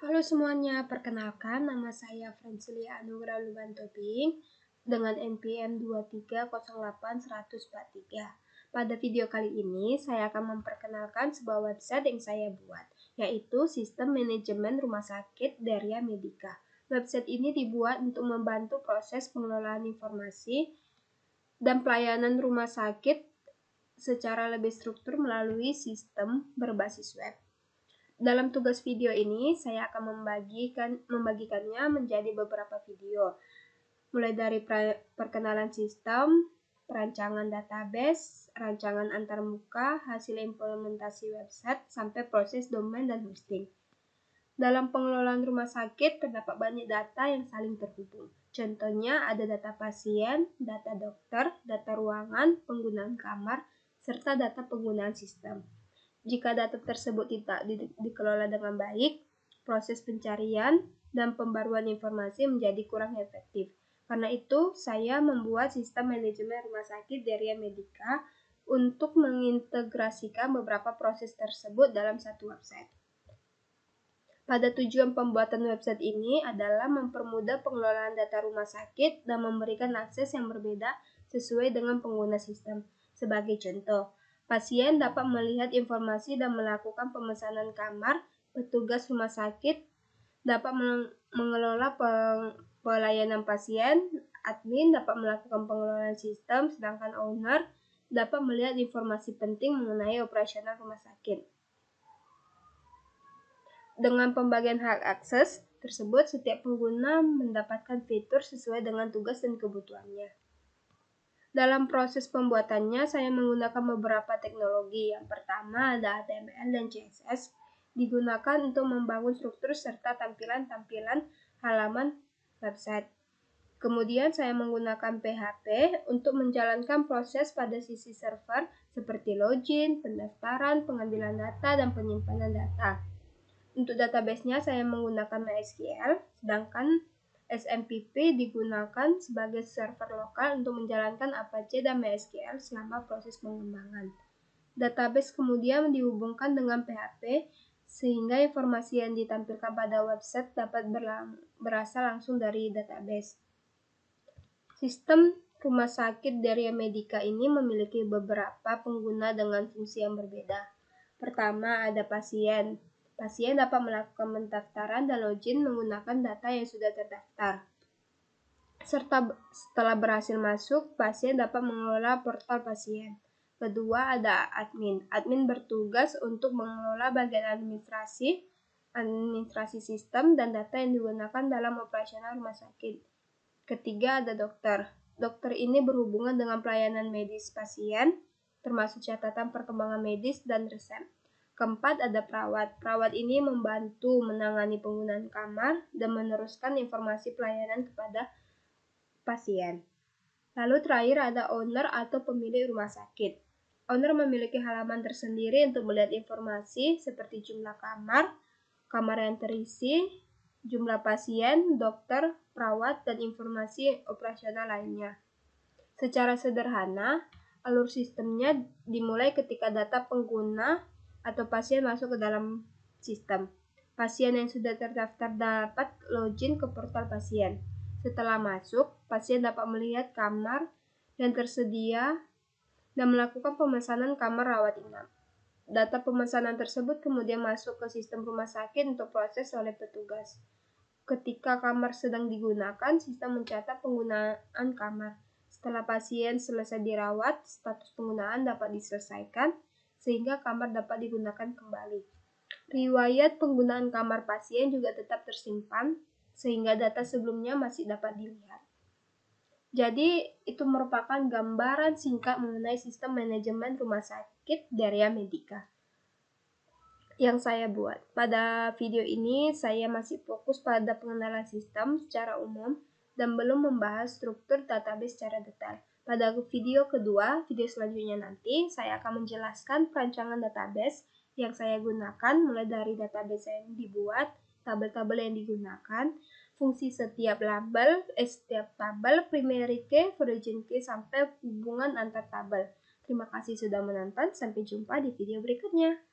Halo semuanya, perkenalkan nama saya Francilia Anugrah Lubantobing dengan NPM 2308143. Pada video kali ini, saya akan memperkenalkan sebuah website yang saya buat, yaitu Sistem Manajemen Rumah Sakit Daria Medica. Website ini dibuat untuk membantu proses pengelolaan informasi dan pelayanan rumah sakit secara lebih struktur melalui sistem berbasis web. Dalam tugas video ini, saya akan membagikannya menjadi beberapa video, mulai dari perkenalan sistem, perancangan database, rancangan antarmuka, hasil implementasi website, sampai proses domain dan hosting. Dalam pengelolaan rumah sakit, terdapat banyak data yang saling terhubung. Contohnya ada data pasien, data dokter, data ruangan, penggunaan kamar, serta data penggunaan sistem. Jika data tersebut tidak dikelola dengan baik, proses pencarian dan pembaruan informasi menjadi kurang efektif. Karena itu, saya membuat sistem manajemen rumah sakit Daria Medica untuk mengintegrasikan beberapa proses tersebut dalam satu website. Pada tujuan pembuatan website ini adalah mempermudah pengelolaan data rumah sakit dan memberikan akses yang berbeda sesuai dengan pengguna sistem. Sebagai contoh, pasien dapat melihat informasi dan melakukan pemesanan kamar, petugas rumah sakit dapat mengelola pelayanan pasien, admin dapat melakukan pengelolaan sistem, sedangkan owner dapat melihat informasi penting mengenai operasional rumah sakit. Dengan pembagian hak akses tersebut, setiap pengguna mendapatkan fitur sesuai dengan tugas dan kebutuhannya. Dalam proses pembuatannya, saya menggunakan beberapa teknologi. Yang pertama ada HTML dan CSS, digunakan untuk membangun struktur serta tampilan-tampilan halaman website. Kemudian saya menggunakan PHP untuk menjalankan proses pada sisi server seperti login, pendaftaran, pengambilan data, dan penyimpanan data. Untuk database-nya saya menggunakan MySQL, sedangkan SMPP digunakan sebagai server lokal untuk menjalankan Apache dan MySQL selama proses pengembangan. Database kemudian dihubungkan dengan PHP sehingga informasi yang ditampilkan pada website dapat berasal langsung dari database. Sistem rumah sakit Daria Medica ini memiliki beberapa pengguna dengan fungsi yang berbeda. Pertama, ada pasien. Pasien dapat melakukan pendaftaran dan login menggunakan data yang sudah terdaftar. Serta setelah berhasil masuk, pasien dapat mengelola portal pasien. Kedua, ada admin. Admin bertugas untuk mengelola bagian administrasi sistem dan data yang digunakan dalam operasional rumah sakit. Ketiga, ada dokter. Dokter ini berhubungan dengan pelayanan medis pasien, termasuk catatan perkembangan medis dan resep. Keempat, ada perawat. Perawat ini membantu menangani penggunaan kamar dan meneruskan informasi pelayanan kepada pasien. Lalu terakhir ada owner atau pemilik rumah sakit. Owner memiliki halaman tersendiri untuk melihat informasi seperti jumlah kamar, kamar yang terisi, jumlah pasien, dokter, perawat, dan informasi operasional lainnya. Secara sederhana, alur sistemnya dimulai ketika data pengguna atau pasien masuk ke dalam sistem. Pasien yang sudah terdaftar dapat login ke portal pasien. Setelah masuk, pasien dapat melihat kamar yang tersedia dan melakukan pemesanan kamar rawat inap. Data pemesanan tersebut kemudian masuk ke sistem rumah sakit untuk proses oleh petugas. Ketika kamar sedang digunakan, sistem mencatat penggunaan kamar. Setelah pasien selesai dirawat, status penggunaan dapat diselesaikan sehingga kamar dapat digunakan kembali. Riwayat penggunaan kamar pasien juga tetap tersimpan sehingga data sebelumnya masih dapat dilihat. Jadi, itu merupakan gambaran singkat mengenai sistem manajemen rumah sakit Daria Medica yang saya buat. Pada video ini, saya masih fokus pada pengenalan sistem secara umum dan belum membahas struktur database secara detail. Pada video kedua, video selanjutnya nanti, saya akan menjelaskan perancangan database yang saya gunakan, mulai dari database yang dibuat, tabel-tabel yang digunakan, fungsi setiap tabel, primary key, origin key, sampai hubungan antar tabel. Terima kasih sudah menonton, sampai jumpa di video berikutnya.